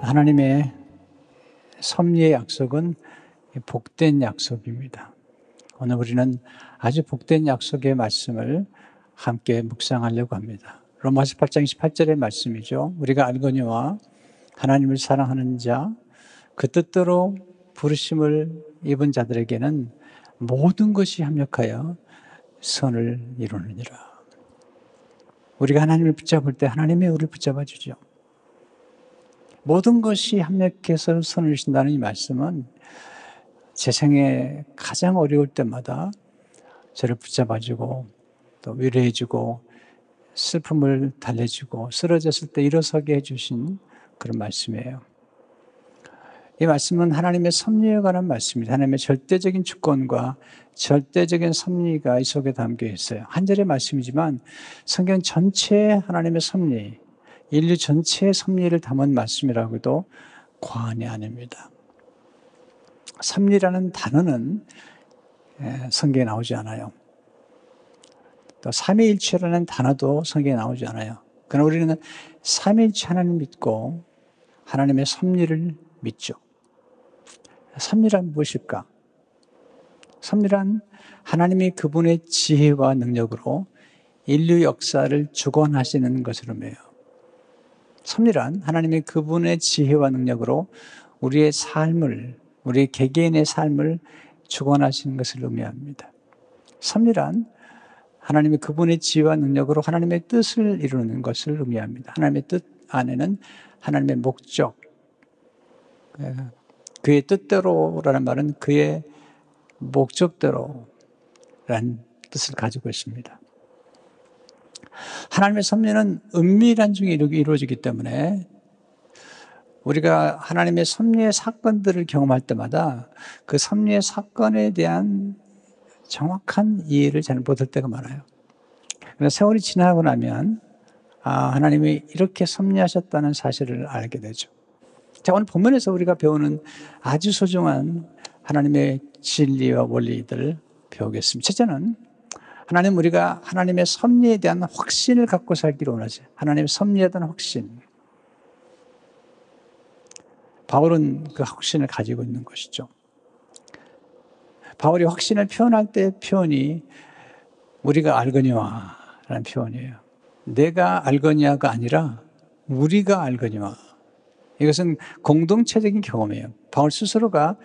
하나님의 섭리의 약속은 복된 약속입니다. 오늘 우리는 아주 복된 약속의 말씀을 함께 묵상하려고 합니다. 로마서 8장 28절의 말씀이죠. 우리가 알거니와 하나님을 사랑하는 자, 그 뜻대로 부르심을 입은 자들에게는 모든 것이 합력하여 선을 이루느니라. 우리가 하나님을 붙잡을 때 하나님이 우리를 붙잡아 주죠. 모든 것이 합력해서 선을 이루신다는 이 말씀은 제 생에 가장 어려울 때마다 저를 붙잡아주고 또 위로해주고 슬픔을 달래주고 쓰러졌을 때 일어서게 해주신 그런 말씀이에요. 이 말씀은 하나님의 섭리에 관한 말씀입니다. 하나님의 절대적인 주권과 절대적인 섭리가 이 속에 담겨 있어요. 한 절의 말씀이지만 성경 전체의 하나님의 섭리, 인류 전체의 섭리를 담은 말씀이라고도 과언이 아닙니다. 섭리라는 단어는 성경에 나오지 않아요. 또 삼위일체라는 단어도 성경에 나오지 않아요. 그러나 우리는 삼위일체 하나님 믿고 하나님의 섭리를 믿죠. 섭리란 무엇일까? 섭리란 하나님이 그분의 지혜와 능력으로 인류 역사를 주관하시는 것을 의미해요. 섭리란 하나님이 그분의 지혜와 능력으로 우리의 삶을, 우리의 개개인의 삶을 주관하시는 것을 의미합니다. 섭리란 하나님이 그분의 지혜와 능력으로 하나님의 뜻을 이루는 것을 의미합니다. 하나님의 뜻 안에는 하나님의 목적, 그의 뜻대로라는 말은 그의 목적대로라는 뜻을 가지고 있습니다. 하나님의 섭리는 은밀한 중에 이루어지기 때문에 우리가 하나님의 섭리의 사건들을 경험할 때마다 그 섭리의 사건에 대한 정확한 이해를 잘 못할 때가 많아요. 그러나 세월이 지나고 나면 하나님이 이렇게 섭리하셨다는 사실을 알게 되죠. 자, 오늘 본문에서 우리가 배우는 아주 소중한 하나님의 진리와 원리들을 배우겠습니다. 첫째는 하나님, 우리가 하나님의 섭리에 대한 확신을 갖고 살기를 원하세요. 하나님의 섭리에 대한 확신. 바울은 그 확신을 가지고 있는 것이죠. 바울이 확신을 표현할 때 표현이 우리가 알거니와 라는 표현이에요. 내가 알거니와가 아니라 우리가 알거니와. 이것은 공동체적인 경험이에요. 바울 스스로가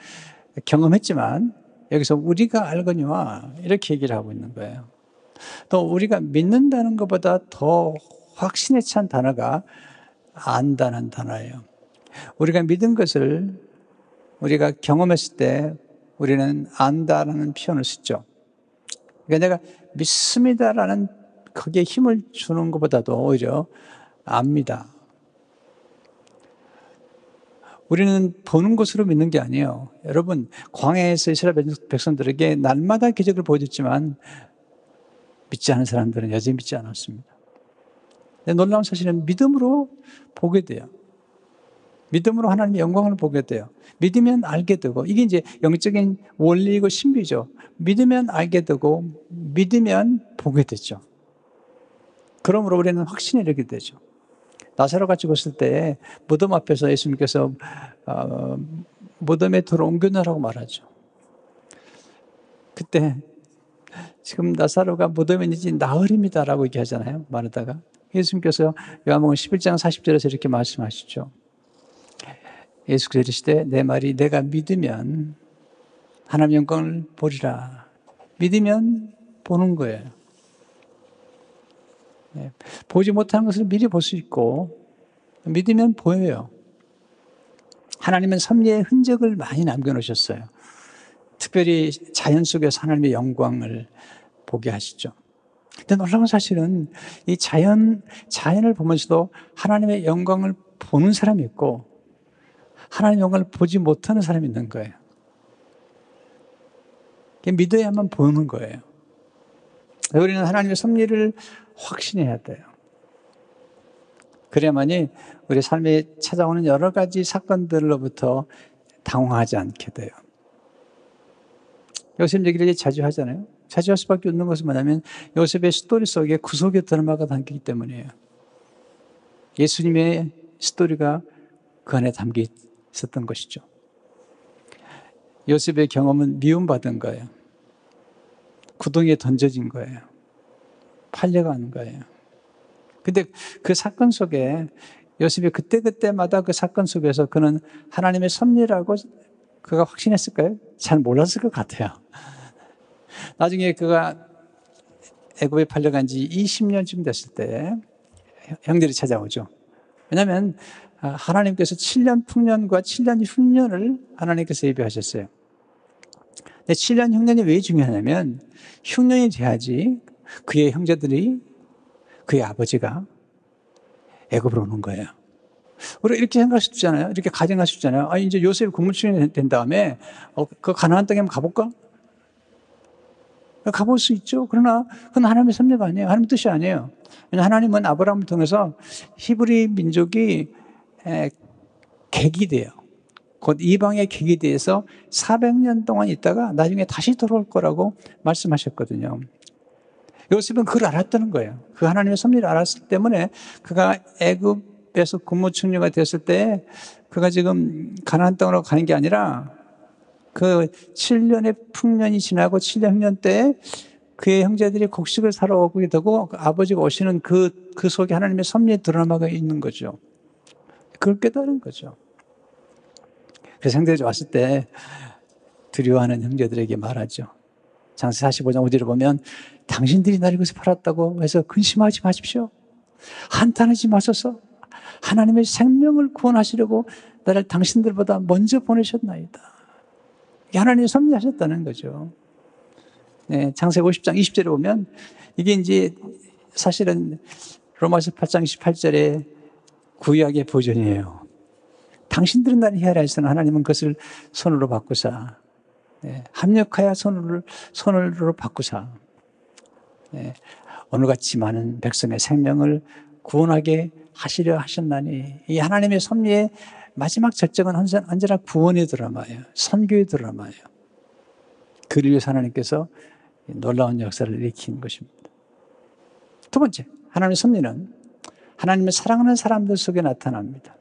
경험했지만 여기서 우리가 알거니와 이렇게 얘기를 하고 있는 거예요. 또 우리가 믿는다는 것보다 더 확신에 찬 단어가 안다는 단어예요. 우리가 믿은 것을 우리가 경험했을 때 우리는 안다라는 표현을 쓰죠. 그러니까 내가 믿습니다라는 거기에 힘을 주는 것보다도 오히려 압니다. 우리는 보는 것으로 믿는 게 아니에요. 여러분, 광야에서 이스라엘 백성들에게 날마다 기적을 보여줬지만 믿지 않은 사람들은 여전히 믿지 않았습니다. 근데 놀라운 사실은 믿음으로 보게 돼요. 믿음으로 하나님의 영광을 보게 돼요. 믿으면 알게 되고, 이게 이제 영적인 원리이고 신비죠. 믿으면 알게 되고, 믿으면 보게 되죠. 그러므로 우리는 확신이 이르게 되죠. 나사로가 죽었을 때 무덤 앞에서 예수님께서 무덤에 돌을 옮겨놓으라고 말하죠. 그때 지금 나사로가 무덤에 있는지 나흘입니다라고 얘기하잖아요. 말하다가 예수님께서 요한복음 11장 40절에서 이렇게 말씀하시죠. 예수께서 이르시되 내 말이 내가 믿으면 하나님의 영광을 보리라. 믿으면 보는 거예요. 보지 못하는 것을 미리 볼 수 있고 믿으면 보여요. 하나님은 섭리의 흔적을 많이 남겨놓으셨어요. 특별히 자연 속에서 하나님의 영광을 보게 하시죠. 근데 놀라운 사실은 이 자연을 보면서도 하나님의 영광을 보는 사람이 있고 하나님의 영광을 보지 못하는 사람이 있는 거예요. 믿어야만 보는 거예요. 우리는 하나님의 섭리를 확신해야 돼요. 그래야만이 우리 삶에 찾아오는 여러 가지 사건들로부터 당황하지 않게 돼요. 요셉 얘기를 자주 하잖아요. 자주 할 수밖에 없는 것은 뭐냐면 요셉의 스토리 속에 구속의 드라마가 담기기 때문이에요. 예수님의 스토리가 그 안에 담겨 있었던 것이죠. 요셉의 경험은 미움받은 거예요. 구덩이에 던져진 거예요. 팔려가는 거예요. 근데 그 사건 속에 요셉이 그때마다 그 사건 속에서 그는 하나님의 섭리라고 그가 확신했을까요? 잘 몰랐을 것 같아요. 나중에 그가 애굽에 팔려간 지 20년쯤 됐을 때 형들이 찾아오죠. 왜냐하면 하나님께서 7년 풍년과 7년 흉년을 하나님께서 예비하셨어요. 근데 7년 흉년이 왜 중요하냐면 흉년이 돼야지 그의 형제들이 그의 아버지가 애굽으로 오는 거예요. 우리가 이렇게 생각할 수 있잖아요. 이렇게 가정할 수 있잖아요. 이제 요셉이 국무총리 된 다음에 그 가나안 땅에 한번 가볼까? 가볼 수 있죠. 그러나 그건 하나님의 섭리가 아니에요. 하나님의 뜻이 아니에요. 왜냐하면 하나님은 아브라함을 통해서 히브리 민족이 객이 돼요. 곧 이방의 객이 돼서 400년 동안 있다가 나중에 다시 돌아올 거라고 말씀하셨거든요. 요셉은 그걸 알았다는 거예요. 그 하나님의 섭리를 알았기 때문에 그가 애굽에서 국무총리가 됐을 때 그가 지금 가나안 땅으로 가는 게 아니라 그 7년의 풍년이 지나고 7년 흉년 때에 그의 형제들이 곡식을 사러 오게 되고 아버지가 오시는 그 속에 하나님의 섭리의 드라마가 있는 거죠. 그걸 깨달은 거죠. 그래서 형제들이 왔을 때 두려워하는 형제들에게 말하죠. 창세 45장 5절을 보면 당신들이 나를 이것에 팔았다고 해서 근심하지 마십시오. 한탄하지 마소서. 하나님의 생명을 구원하시려고 나를 당신들보다 먼저 보내셨나이다. 하나님이 섭리하셨다는 거죠. 네, 창세기 50장 20절에 보면 이게 이제 사실은 로마서 8장 28절에 구약의 버전이에요. 당신들은 나를 헤아리시는 하나님은 그것을 손으로 바꾸사. 네, 합력하여 손으로 바꾸사. 네, 오늘같이 많은 백성의 생명을 구원하게 하시려 하셨나니 이 하나님의 섭리의 마지막 절정은 언제나 구원의 드라마예요. 선교의 드라마예요. 그를 위해서 하나님께서 놀라운 역사를 일으킨 것입니다. 두 번째, 하나님의 섭리는 하나님을 사랑하는 사람들 속에 나타납니다.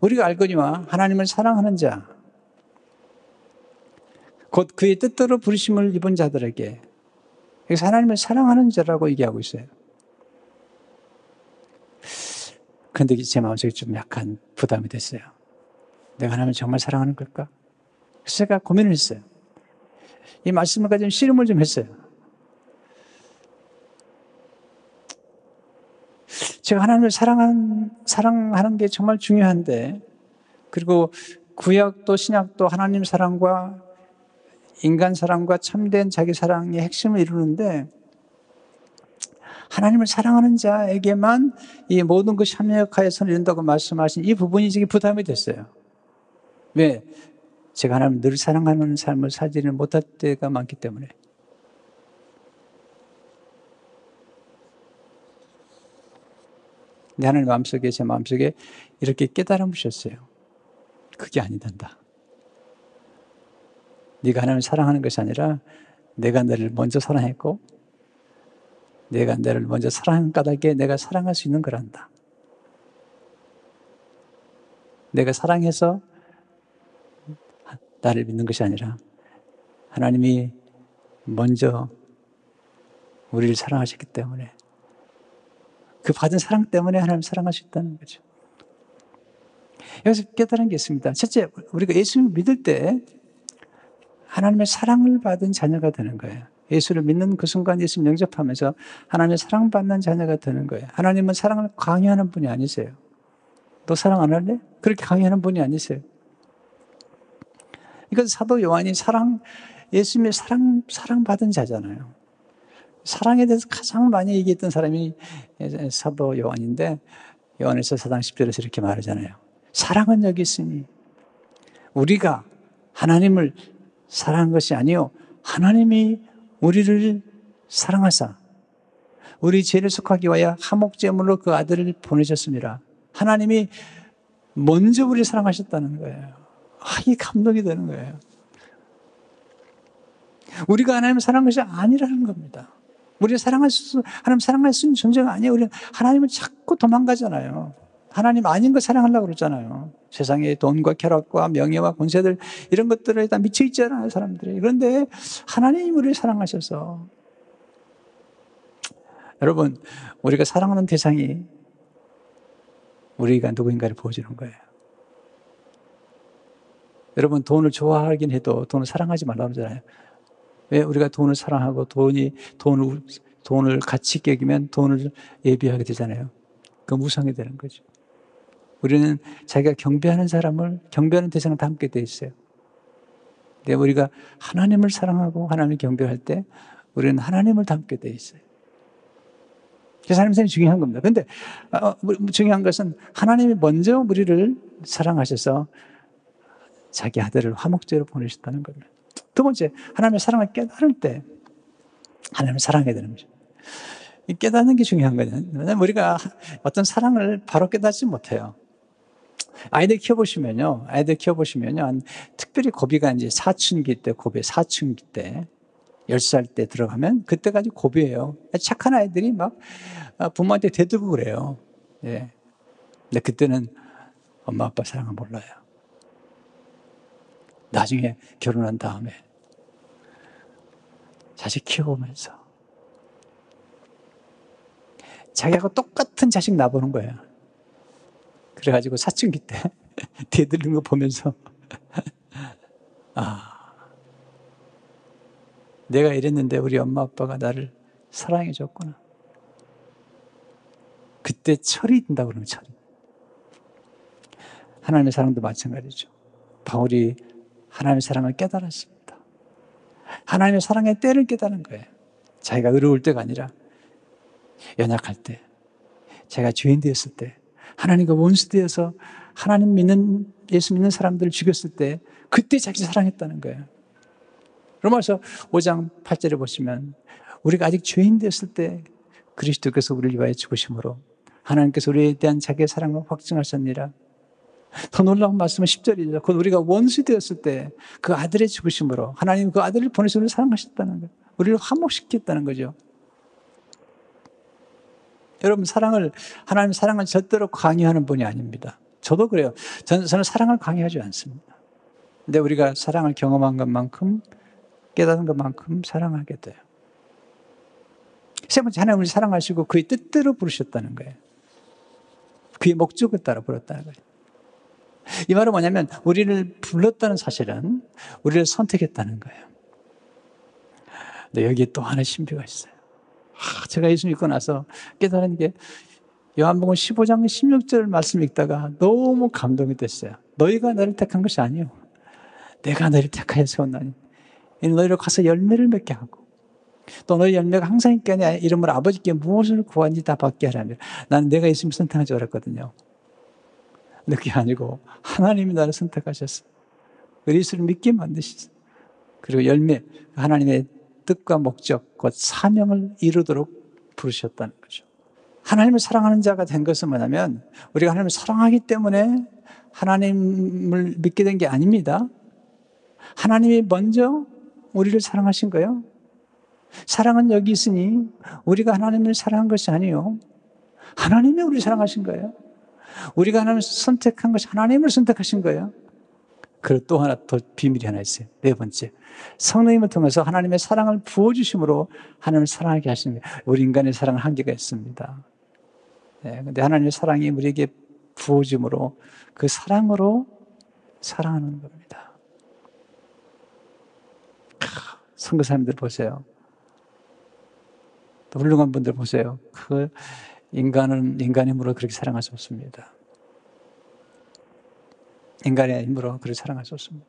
우리가 알거니와 하나님을 사랑하는 자, 곧 그의 뜻대로 부르심을 입은 자들에게, 여기서 하나님을 사랑하는 자라고 얘기하고 있어요. 그런데 제 마음속에 좀 약간 부담이 됐어요. 내가 하나님을 정말 사랑하는 걸까? 그래서 제가 고민을 했어요. 이 말씀을 가지고 씨름을 좀 했어요. 제가 하나님을 사랑하는 게 정말 중요한데, 그리고 구약도 신약도 하나님 사랑과 인간 사랑과 참된 자기 사랑의 핵심을 이루는데, 하나님을 사랑하는 자에게만 이 모든 것이 합력하여 선을 이룬다고 말씀하신 이 부분이 지금 부담이 됐어요. 왜? 제가 하나님을 늘 사랑하는 삶을 살지는 못할 때가 많기 때문에. 근데 하나님 마음속에, 제 마음속에 이렇게 깨달음을 주셨어요. 그게 아니단다. 네가 하나님을 사랑하는 것이 아니라 내가 너를 먼저 사랑했고 내가 너를 먼저 사랑한 까닭에 내가 사랑할 수 있는 거란다. 내가 사랑해서 나를 믿는 것이 아니라 하나님이 먼저 우리를 사랑하셨기 때문에 그 받은 사랑 때문에 하나님 사랑할 수 있다는 거죠. 여기서 깨달은 게 있습니다. 첫째, 우리가 예수를 믿을 때 하나님의 사랑을 받은 자녀가 되는 거예요. 예수를 믿는 그 순간 예수를 영접하면서 하나님의 사랑받는 자녀가 되는 거예요. 하나님은 사랑을 강요하는 분이 아니세요. 너 사랑 안 할래? 그렇게 강요하는 분이 아니세요. 이건 사도 요한이 예수님의 사랑받은 자잖아요. 사랑에 대해서 가장 많이 얘기했던 사람이 사도 요한인데, 요한에서 4장 10절에서 이렇게 말하잖아요. 사랑은 여기 있으니 우리가 하나님을 사랑한 것이 아니요 하나님이 우리를 사랑하사 우리 죄를 속하기 위하여 화목제물로 그 아들을 보내셨습니다. 하나님이 먼저 우리를 사랑하셨다는 거예요. 이게 감동이 되는 거예요. 우리가 하나님을 사랑한 것이 아니라는 겁니다. 하나님 사랑할 수 있는 존재가 아니에요. 우리는 하나님을 자꾸 도망가잖아요. 하나님 아닌 거 사랑하려고 그러잖아요. 세상의 돈과 쾌락과 명예와 권세들 이런 것들에 다 미쳐 있잖아요, 사람들이. 그런데 하나님이 우리를 사랑하셔서 여러분, 우리가 사랑하는 대상이 우리가 누구인가를 보여주는 거예요. 여러분, 돈을 좋아하긴 해도 돈을 사랑하지 말라고 그러잖아요. 왜 우리가 돈을 사랑하고 돈을 가치 있게 여기면 돈을 예비하게 되잖아요. 그 무상이 되는 거죠. 우리는 자기가 경배하는 대상을 닮게 돼 있어요. 근데 우리가 하나님을 사랑하고 하나님을 경배할 때 우리는 하나님을 닮게 돼 있어요. 그래서 하나님 사랑이 중요한 겁니다. 근데 중요한 것은 하나님이 먼저 우리를 사랑하셔서 자기 아들을 화목제로 보내셨다는 겁니다. 두 번째, 하나님의 사랑을 깨달을 때 하나님을 사랑하게 되는 거죠. 이 깨닫는 게 중요한 거예요. 왜냐하면 우리가 어떤 사랑을 바로 깨닫지 못해요. 아이들 키워보시면요, 특별히 고비가 이제 사춘기 때, 10살 때 들어가면 그때까지 고비예요. 착한 아이들이 막 부모한테 대들고 그래요. 예. 근데 그때는 엄마 아빠 사랑을 몰라요. 나중에 결혼한 다음에 자식 키워보면서 자기하고 똑같은 자식 낳아보는 거예요. 그래가지고 사춘기 때 대들는 거 보면서 내가 이랬는데 우리 엄마 아빠가 나를 사랑해 줬구나. 그때 철이 든다고 그러면 철이. 하나님의 사랑도 마찬가지죠. 바울이 하나님의 사랑을 깨달았습니다. 하나님의 사랑의 때를 깨달은 거예요. 자기가 어려울 때가 아니라 연약할 때, 자기가 죄인 되었을 때, 하나님과 원수 되어서 예수 믿는 사람들을 죽였을 때 그때 자기 사랑했다는 거예요. 로마서 5장 8절에 보시면 우리가 아직 죄인 되었을 때 그리스도께서 우리를 위하여 죽으심으로 하나님께서 우리에 대한 자기의 사랑을 확증하셨느니라. 더 놀라운 말씀은 10절이죠. 곧 우리가 원수 되었을 때 그 아들의 죽으심으로 하나님 그 아들을 보내서 우리를 사랑하셨다는 거예요. 우리를 화목시켰다는 거죠. 여러분, 하나님 사랑을 절대로 강요하는 분이 아닙니다. 저도 그래요. 저는 사랑을 강요하지 않습니다. 근데 우리가 사랑을 경험한 것만큼, 깨닫은 것만큼 사랑하게 돼요. 세 번째, 하나님 우리를 사랑하시고 그의 뜻대로 부르셨다는 거예요. 그의 목적을 따라 부르셨다는 거예요. 이 말은 뭐냐면 우리를 불렀다는 사실은 우리를 선택했다는 거예요. 근데 여기에 또 하나의 신비가 있어요. 제가 예수 믿고 나서 깨달은 게 요한복음 15장 16절 말씀 읽다가 너무 감동이 됐어요. 너희가 나를 택한 것이 아니요 내가 너희를 택하여 세웠나니 너희를 가서 열매를 맺게 하고 또 너희 열매가 항상 있게 하냐 이름으로 아버지께 무엇을 구하는지 다 받게 하라며. 나는 내가 예수님 선택한 줄 알았거든요. 근데 그게 아니고 하나님이 나를 선택하셨어요. 예수를 믿게 만드셨어요. 그리고 하나님의 뜻과 목적, 곧 사명을 이루도록 부르셨다는 거죠. 하나님을 사랑하는 자가 된 것은 뭐냐면 우리가 하나님을 사랑하기 때문에 하나님을 믿게 된 게 아닙니다. 하나님이 먼저 우리를 사랑하신 거예요. 사랑은 여기 있으니 우리가 하나님을 사랑한 것이 아니에요. 하나님이 우리를 사랑하신 거예요. 우리가 하나님을 선택한 것이 하나님을 선택하신 거예요. 그리고 또 하나 더 비밀이 하나 있어요. 네 번째, 성령님을 통해서 하나님의 사랑을 부어주심으로 하나님을 사랑하게 하시는 거예요. 우리 인간의 사랑은 한계가 있습니다. 그런데 하나님의 사랑이 우리에게 부어줌으로 그 사랑으로 사랑하는 겁니다. 선교사님들 보세요. 또 훌륭한 분들 보세요. 그 인간의 힘으로 그렇게 사랑할 수 없습니다. 인간의 힘으로 그렇게 사랑할 수 없습니다.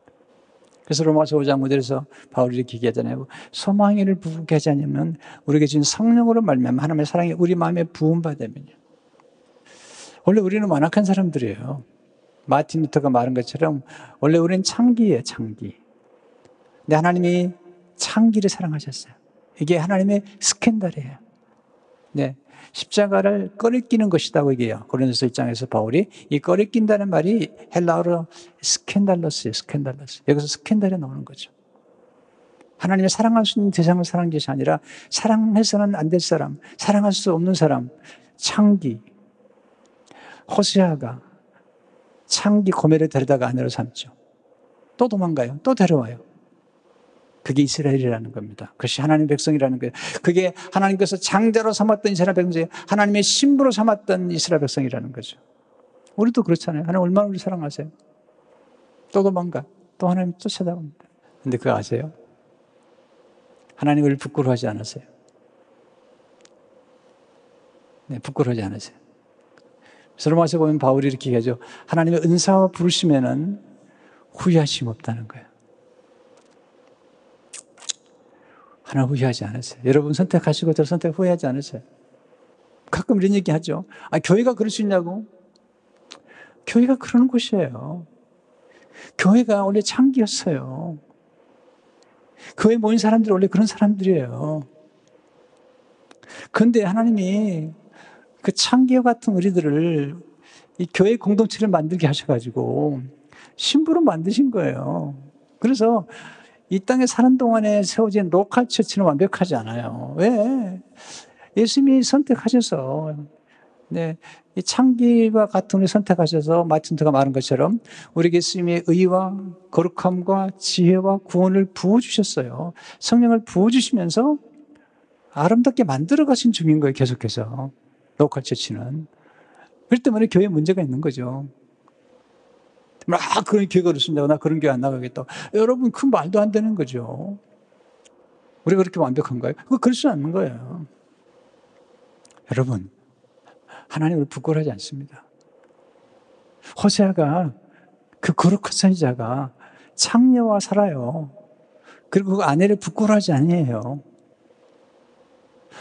그래서 로마서 5장 5절에서 바울이 이렇게 얘기하잖아요. 소망이를 부게 하지 않으면 우리에게 주신 성령으로 말미암아 하나님의 사랑이 우리 마음에 부음받으면요. 원래 우리는 완악한 사람들이에요. 마틴 루터가 말한 것처럼 원래 우리는 창기예요, 창기. 근데 하나님이 창기를 사랑하셨어요. 이게 하나님의 스캔들이에요. 네. 십자가를 꺼리끼는 것이라고 얘기해요. 고린도서 1장에서 바울이 이 꺼리낀다는 말이 헬라어로 스캔달러스예요. 스캔달러스. 여기서 스캔달이 나오는 거죠. 하나님의 사랑할 수 있는 대상을 사랑한 것이 아니라 사랑해서는 안 될 사람, 사랑할 수 없는 사람, 창기. 호세아가 창기 고멜을 데려다가 아내로 삼죠. 또 도망가요. 또 데려와요. 그게 이스라엘이라는 겁니다. 그것이 하나님의 백성이라는 거예요. 그게 하나님께서 장자로 삼았던 이스라엘 백성이 하나님의 신부로 삼았던 이스라엘 백성이라는 거죠. 우리도 그렇잖아요. 하나님 얼마나 우리 사랑하세요. 또 도망가. 또 하나님 또 찾아옵니다. 근데 그거 아세요? 하나님 우리를 부끄러워하지 않으세요. 네, 부끄러워하지 않으세요. 로마서 보면 바울이 이렇게 얘기하죠. 하나님의 은사와 부르심에는 후회하심 없다는 거예요. 하나 후회하지 않으세요. 여러분 선택하시고 저 선택 후회하지 않으세요. 가끔 이런 얘기 하죠. 교회가 그럴 수 있냐고. 교회가 그러는 곳이에요. 교회가 원래 창기였어요. 교회에 모인 사람들이 원래 그런 사람들이에요. 그런데 하나님이 그 창기와 같은 우리들을 이 교회 공동체를 만들게 하셔가지고 신부로 만드신 거예요. 그래서 이 땅에 사는 동안에 세워진 로컬 처치는 완벽하지 않아요. 왜? 예수님이 선택하셔서, 네, 이 창기와 같은 우리 선택하셔서 마틴트가 말한 것처럼 우리에게 예수님의 의와 거룩함과 지혜와 구원을 부어주셨어요. 성령을 부어주시면서 아름답게 만들어 가신 중인 거예요, 계속해서. 로컬 처치는. 그럴 때문에 교회에 문제가 있는 거죠. 그런 교회가 그렇습니다. 나 그런 교회 안 나가겠다. 여러분, 그 말도 안 되는 거죠. 우리가 그렇게 완벽한가요? 그거 그럴 수 없는 거예요. 여러분, 하나님을 부끄러워하지 않습니다. 호세아가 그 거룩한 선지자가 창녀와 살아요. 그리고 그 아내를 부끄러워하지 아니에요.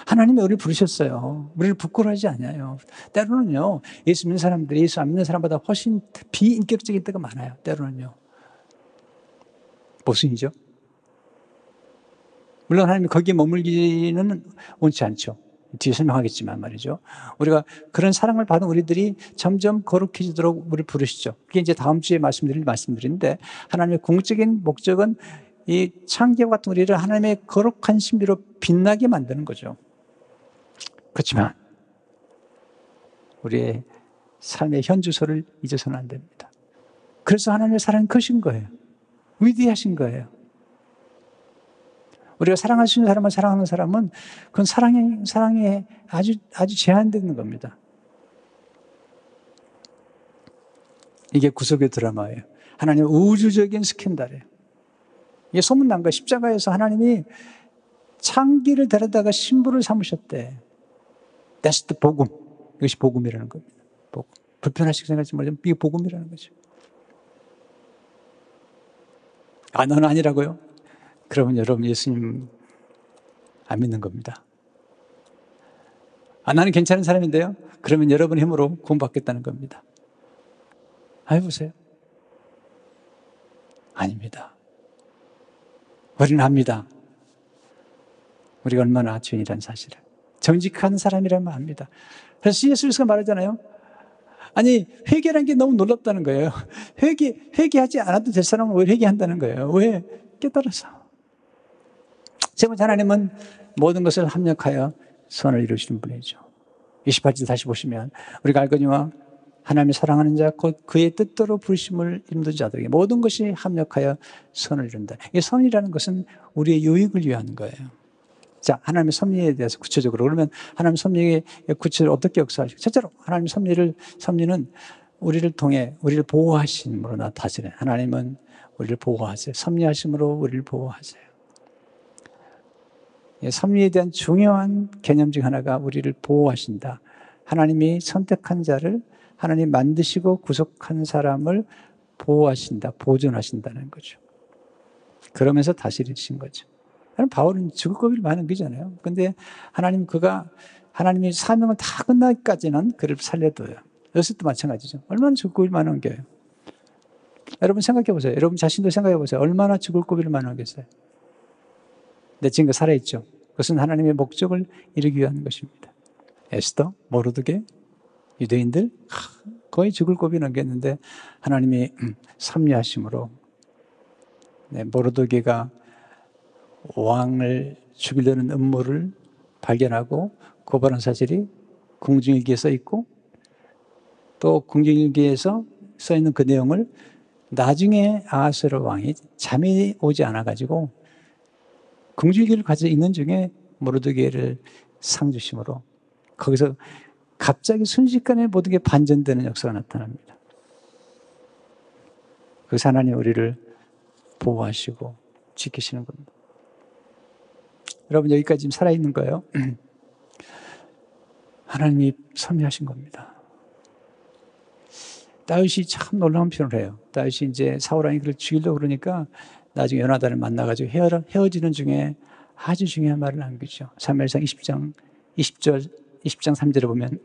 하나님이 우리를 부르셨어요. 우리를 부끄러워하지 않아요. 때로는요, 예수 믿는 사람들이 예수 안 믿는 사람보다 훨씬 비인격적인 때가 많아요. 때로는요. 모순이죠. 물론 하나님이 거기에 머물기는 원치 않죠. 뒤에 설명하겠지만 말이죠. 우리가 그런 사랑을 받은 우리들이 점점 거룩해지도록 우리를 부르시죠. 그게 이제 다음 주에 말씀드릴 말씀들인데, 하나님의 궁극적인 목적은 이 창기와 같은 우리를 하나님의 거룩한 신비로 빛나게 만드는 거죠. 그렇지만 우리의 삶의 현주소를 잊어서는 안 됩니다. 그래서 하나님의 사랑이 크신 거예요. 위대하신 거예요. 우리가 사랑할 수 있는 사람을 사랑하는 사람은 그건 사랑에 아주 제한되는 겁니다. 이게 구속의 드라마예요. 하나님의 우주적인 스캔들이에요. 이게 소문난 거예요. 십자가에서 하나님이 창기를 데려다가 신부를 삼으셨대. That's the 복음. 이것이 복음이라는 겁니다. 복음. 불편하시게 생각하지 말고 이게 복음이라는 거죠. 너는 아니라고요? 그러면 여러분 예수님 안 믿는 겁니다. 나는 괜찮은 사람인데요? 그러면 여러분의 힘으로 구원받겠다는 겁니다. 해보세요. 아닙니다. 우리는 압니다. 우리가 얼마나 죄인이라는 사실을. 정직한 사람이라면 압니다. 그래서 C.S. 루이스가 말하잖아요. 아니, 회개라는 게 너무 놀랍다는 거예요. 회개하지 않아도 될 사람은 왜 회개한다는 거예요? 왜? 깨달아서. 세 번째, 하나님은 모든 것을 합력하여 선을 이루시는 분이죠. 28절 다시 보시면 우리가 알거니와 하나님을 사랑하는 자 곧 그의 뜻대로 부르심을 입는 자들에게 모든 것이 합력하여 선을 이룬다. 이 선이라는 것은 우리의 유익을 위한 거예요. 자, 하나님의 섭리에 대해서 구체적으로 그러면 하나님의 섭리에 구체적으로 어떻게 역사하시고 첫째로 하나님의 섭리는 우리를 통해 우리를 보호하심으로 나타나시네. 하나님은 우리를 보호하세요. 섭리하심으로 우리를 보호하세요. 섭리에 대한 중요한 개념 중 하나가 우리를 보호하신다. 하나님이 선택한 자를 하나님 만드시고 구속한 사람을 보호하신다. 보존하신다는 거죠. 그러면서 다스리신 거죠. 바울은 죽을 고비를 많이 넘기잖아요. 근데 하나님이 사명을 다 끝나기까지는 그를 살려둬요. 요셉도 마찬가지죠. 얼마나 죽을 고비를 많이 넘겨요. 여러분 생각해 보세요. 여러분 자신도 생각해 보세요. 얼마나 죽을 고비를 많이 넘겼어요. 내 친구가 살아있죠. 그것은 하나님의 목적을 이루기 위한 것입니다. 에스더, 모르드게, 유대인들 거의 죽을 고비 넘겼는데 하나님이 섭리하심으로 모르드게가 왕을 죽이려는 음모를 발견하고 고발한 사실이 궁중일기에 써 있고 또 공중일기에서 써 있는 그 내용을 나중에 아하스웨로 왕이 잠이 오지 않아가지고 공중일기를 가지고 읽는 중에 모르드게를 상 주심으로 거기서 갑자기 순식간에 모든 게 반전되는 역사가 나타납니다. 그래서 하나님 우리를 보호하시고 지키시는 겁니다. 여러분 여기까지 지금 살아있는 거예요? 하나님이 섭리하신 겁니다. 다윗이 참 놀라운 표현을 해요. 다윗이 이제 사울왕이 그를 죽이려고 그러니까 나중에 요나단을 만나가지고 헤어지는 중에 아주 중요한 말을 남기죠. 사무엘상 20장 3절에 보면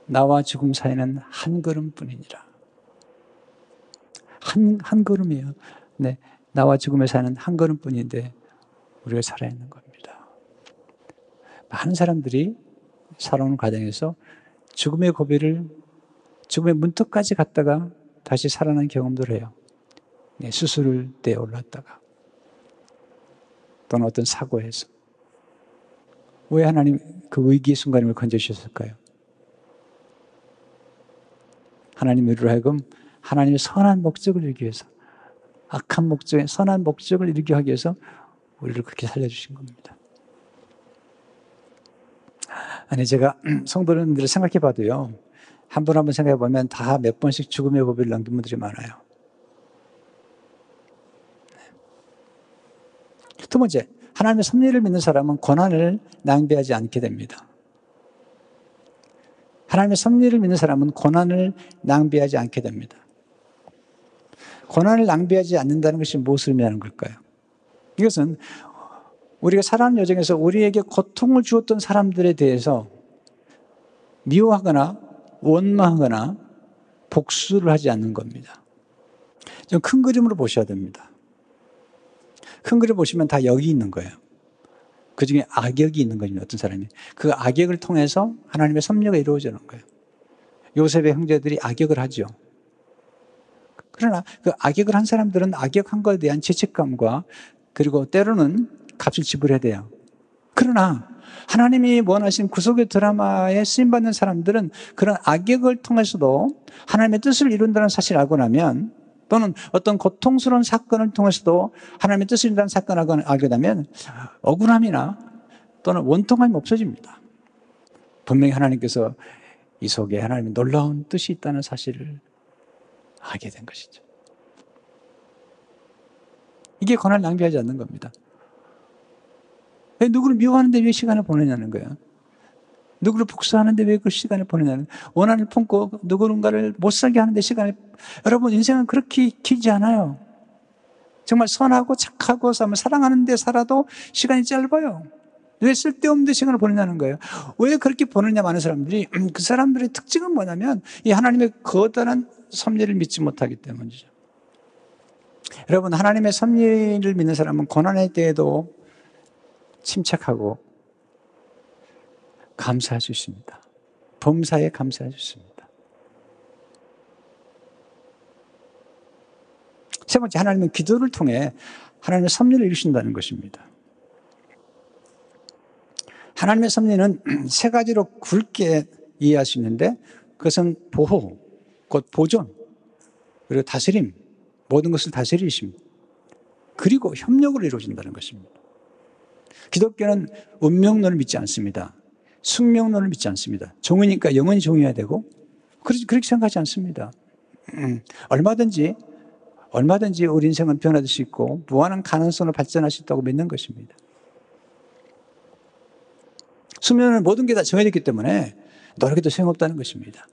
나와 죽음 사이는 한 걸음뿐이니라. 한 걸음이에요. 네, 나와 죽음의 사이는 한 걸음뿐인데 우리가 살아있는 겁니다. 많은 사람들이 살아오는 과정에서 죽음의 고비를 죽음의 문턱까지 갔다가 다시 살아난 경험들을 해요. 네, 수술대에 올랐다가 또는 어떤 사고에서. 왜 하나님 그 위기의 순간을 건져주셨을까요? 하나님 우리로 하여금 하나님의 선한 목적을 이루기 위해서, 악한 목적에 선한 목적을 이루기 하기 위해서 우리를 그렇게 살려주신 겁니다. 아니 제가 성도님들을 생각해 봐도요, 한 분 한 분 생각해 보면 다 몇 번씩 죽음의 고비를 넘긴 분들이 많아요. 두 번째, 하나님의 섭리를 믿는 사람은 고난을 낭비하지 않게 됩니다. 하나님의 섭리를 믿는 사람은 고난을 낭비하지 않게 됩니다. 고난을 낭비하지 않는다는 것이 무엇을 의미하는 걸까요? 이것은 우리가 살아가는 여정에서 우리에게 고통을 주었던 사람들에 대해서 미워하거나 원망하거나 복수를 하지 않는 겁니다. 좀 큰 그림으로 보셔야 됩니다. 큰 그림 보시면 다 역이 있는 거예요. 그 중에 악역이 있는 거죠, 어떤 사람이. 그 악역을 통해서 하나님의 섭리가 이루어지는 거예요. 요셉의 형제들이 악역을 하죠. 그러나 그 악역을 한 사람들은 악역한 것에 대한 죄책감과 그리고 때로는 값을 지불해야 돼요. 그러나 하나님이 원하신 구속의 드라마에 쓰임받는 사람들은 그런 악역을 통해서도 하나님의 뜻을 이룬다는 사실을 알고 나면, 또는 어떤 고통스러운 사건을 통해서도 하나님의 뜻을 이룬다는 사건을 알게 되면 억울함이나 또는 원통함이 없어집니다. 분명히 하나님께서 이 속에 하나님의 놀라운 뜻이 있다는 사실을 알게 된 것이죠. 이게 고난을 낭비하지 않는 겁니다. 왜 누구를 미워하는데 왜 시간을 보내냐는 거예요. 누구를 복수하는데 왜 그 시간을 보내냐는, 원한을 품고 누군가를 못 살게 하는데 시간을. 여러분 인생은 그렇게 길지 않아요. 정말 선하고 착하고 사랑하는데 살아도 시간이 짧아요. 왜 쓸데없는 시간을 보내냐는 거예요. 왜 그렇게 보내냐, 많은 사람들이. 그 사람들의 특징은 뭐냐면 이 하나님의 거대한 섭리를 믿지 못하기 때문이죠. 여러분 하나님의 섭리를 믿는 사람은 고난의 때에도 침착하고 감사할 수 있습니다. 범사에 감사할 수 있습니다. 세 번째, 하나님은 기도를 통해 하나님의 섭리를 이루신다는 것입니다. 하나님의 섭리는 세 가지로 굵게 이해할 수 있는데, 그것은 보호, 곧 보존, 그리고 다스림, 모든 것을 다스리십니다. 그리고 협력으로 이루어진다는 것입니다. 기독교는 운명론을 믿지 않습니다. 숙명론을 믿지 않습니다. 종이니까 영원히 종이어야 되고, 그렇게 생각하지 않습니다. 얼마든지 우리 인생은 변화될 수 있고 무한한 가능성을 발전할 수 있다고 믿는 것입니다. 숙명은 모든 게 다 정해졌기 때문에 노력해도 소용없다는 것입니다.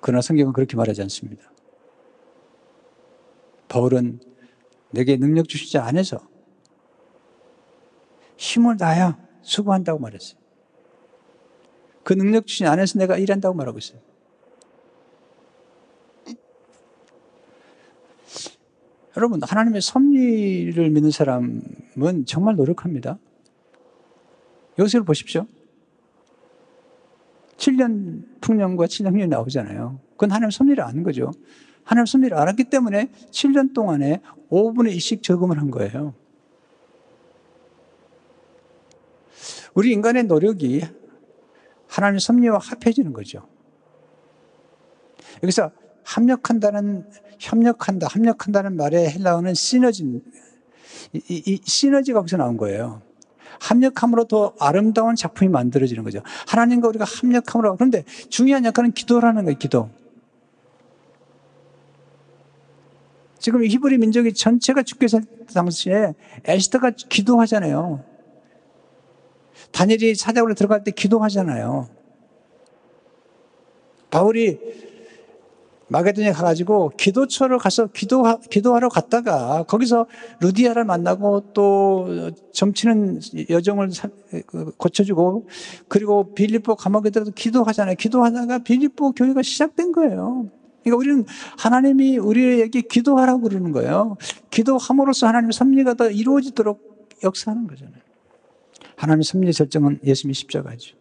그러나 성경은 그렇게 말하지 않습니다. 바울은 내게 능력 주시지 않아서 힘을 다하여 수고한다고 말했어요. 그 능력 주시지 않아서 내가 일한다고 말하고 있어요. 여러분 하나님의 섭리를 믿는 사람은 정말 노력합니다. 요셉을 보십시오. 7년 풍년과 7년 흉년이 나오잖아요. 그건 하나님의 섭리를 아는 거죠. 하나님의 섭리를 알았기 때문에 7년 동안에 5분의 1씩 저금을 한 거예요. 우리 인간의 노력이 하나님의 섭리와 합해지는 거죠. 여기서 협력한다는 말의 헬라어는 시너지, 이 시너지가 거기서 나온 거예요. 합력함으로 더 아름다운 작품이 만들어지는 거죠. 하나님과 우리가 합력함으로. 그런데 중요한 역할은 기도라는 거예요, 기도. 지금 히브리 민족이 전체가 죽게 살 당시에 에스더가 기도하잖아요. 다니엘이 사자굴에 들어갈 때 기도하잖아요. 바울이 마게도니에 가가지고 기도처를 가서 기도하러 갔다가 거기서 루디아를 만나고 또 점치는 여정을 고쳐주고, 그리고 빌립보 감옥에 들어서 기도하잖아요. 기도하다가 빌립보 교회가 시작된 거예요. 그러니까 우리는 하나님이 우리에게 기도하라고 그러는 거예요. 기도함으로써 하나님의 섭리가 더 이루어지도록 역사하는 거잖아요. 하나님의 섭리의 절정은 예수님의 십자가죠.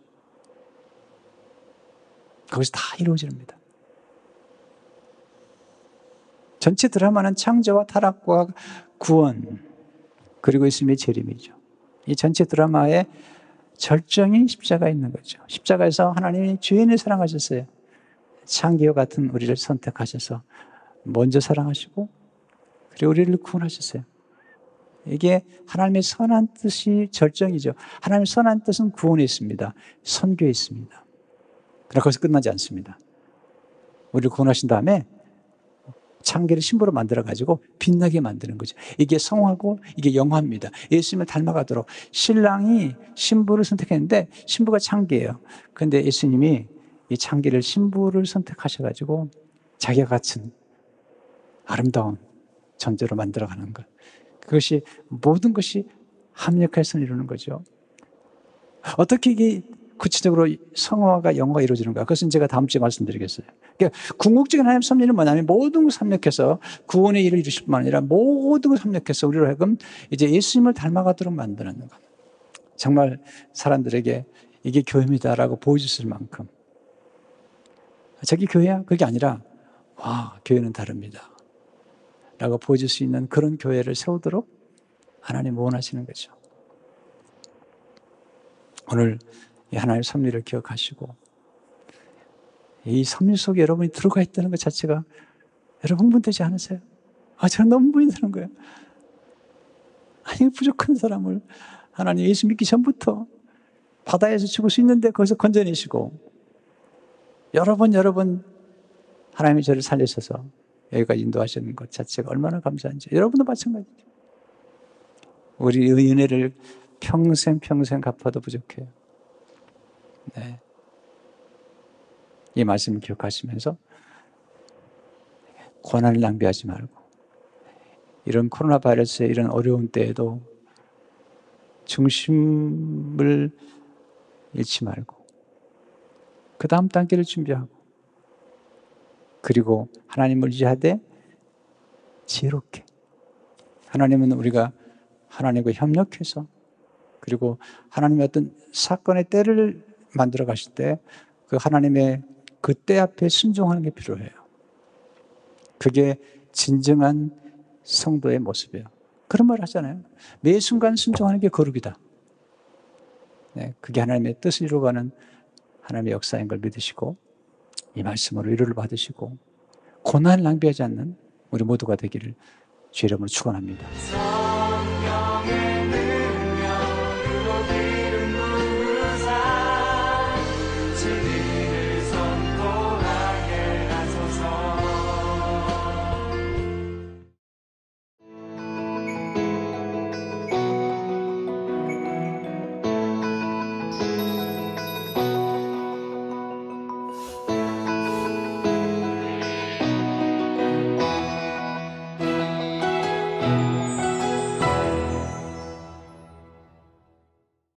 거기서 다 이루어집니다. 전체 드라마는 창조와 타락과 구원, 그리고 예수님의 재림이죠. 이 전체 드라마의 절정이 십자가에 있는 거죠. 십자가에서 하나님이 죄인을 사랑하셨어요. 창기와 같은 우리를 선택하셔서 먼저 사랑하시고, 그리고 우리를 구원하셨어요. 이게 하나님의 선한 뜻이 절정이죠. 하나님의 선한 뜻은 구원에 있습니다. 선교에 있습니다. 그러나 거기서 끝나지 않습니다. 우리를 구원하신 다음에 창기를 신부로 만들어가지고 빛나게 만드는 거죠. 이게 성화고 이게 영화입니다. 예수님을 닮아가도록 신랑이 신부를 선택했는데 신부가 창기예요. 그런데 예수님이 이 창기를 신부를 선택하셔가지고 자기와 같은 아름다운 존재로 만들어가는 것. 그것이 모든 것이 합력해서 이루는 거죠. 어떻게 이게 구체적으로 성화가 영화가 이루어지는가? 그것은 제가 다음 주에 말씀드리겠어요. 그러니까 궁극적인 하나님의 섭리는 뭐냐면 모든 것을 합력해서 구원의 일을 이루실 뿐만 아니라 모든 것을 합력해서 우리로 하여금 이제 예수님을 닮아가도록 만드는 것. 정말 사람들에게 이게 교회입니다라고 보여줬을 만큼. 저기 교회야? 그게 아니라 와, 교회는 다릅니다 라고 보여줄 수 있는 그런 교회를 세우도록 하나님 원하시는 거죠. 오늘 이 하나님의 섭리를 기억하시고 이 섭리 속에 여러분이 들어가 있다는 것 자체가 여러분 흥분되지 않으세요? 저는 너무 흥분이 되는 거예요. 아니, 부족한 사람을 하나님 예수 믿기 전부터 바다에서 죽을 수 있는데 거기서 건져내시고 여러 번 하나님이 저를 살리셔서 여기까지 인도하시는 것 자체가 얼마나 감사한지. 여러분도 마찬가지죠. 우리의 은혜를 평생 갚아도 부족해요. 네. 이 말씀을 기억하시면서 고난을 낭비하지 말고 이런 코로나 바이러스의 이런 어려운 때에도 중심을 잃지 말고 그 다음 단계를 준비하고, 그리고 하나님을 의지하되 지혜롭게, 하나님은 우리가 하나님과 협력해서, 그리고 하나님의 어떤 사건의 때를 만들어 가실 때 그 하나님의 그 때 앞에 순종하는 게 필요해요. 그게 진정한 성도의 모습이에요. 그런 말 하잖아요. 매 순간 순종하는 게 거룩이다. 네, 그게 하나님의 뜻을 이루어가는 하나님의 역사인 걸 믿으시고 이 말씀으로 위로를 받으시고 고난을 낭비하지 않는 우리 모두가 되기를 주의 이름으로 축원합니다.